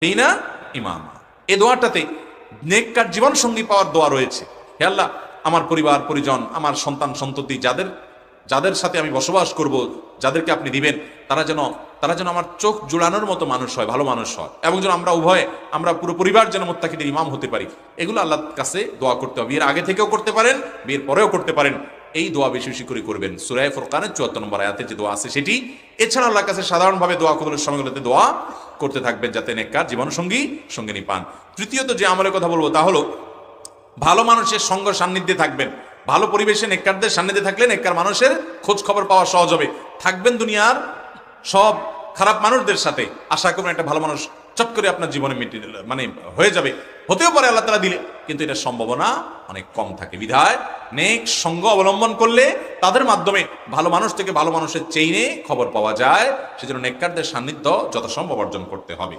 এই না ইমামা, এই দোয়াটাতে নেককার জীবন সঙ্গী পাওয়ার দোয়া রয়েছে। হে আল্লাহ, আমার পরিবার পরিজন, আমার সন্তান সন্ততি, যাদের যাদের সাথে আমি বসবাস করব, যাদেরকে আপনি দিবেন, তারা যেন আমার চোখ জোড়ানোর মতো মানুষ হয়, ভালো মানুষ হয়, এবং যেন আমরা পুরো পরিবার যেন মুত্তাকিদের ইমাম হতে পারি। এগুলো আল্লাহর কাছে দোয়া করতে হবে। বিয়ের আগে থেকেও করতে পারেন, বিয়ের পরেও করতে পারেন। এই দোয়া বেশি বেশি করে করবেন। সূরা ফুরকানের ৭৪ নম্বর আয়াতে যে দোয়া আছে সেটি। এছাড়া আল্লাহর কাছে সাধারণভাবে দোয়া কবুলের সময়গুলোতে দোয়া করতে থাকবেন, যাতে নেককার জীবনসঙ্গী সঙ্গিনী পান। তৃতীয়ত যে আমলের কথা বলবো তা হলো ভালো মানুষের সঙ্গ সান্নিধ্যে থাকবেন। ভালো পরিবেশে নেককারদের সান্নিধ্যে থাকলে নেককার মানুষের খোঁজ খবর পাওয়া সহজ হবে। থাকবেন দুনিয়ার সব খারাপ মানুষদের সাথে, আশা করবেন একটা ভালো মানুষ চট করে আপনার জীবনে মানে হয়ে যাবে। হতেও পারে আল্লাহ তাআলা দিলে, কিন্তু এটার সম্ভাবনা অনেক কম থাকে। বিধায় নেক সঙ্গ অবলম্বন করলে তাদের মাধ্যমে ভালো মানুষ থেকে ভালো মানুষের চেইনে খবর পাওয়া যায়। সেজন্য নেককারদের সান্নিধ্য যত সম্ভব অর্জন করতে হবে।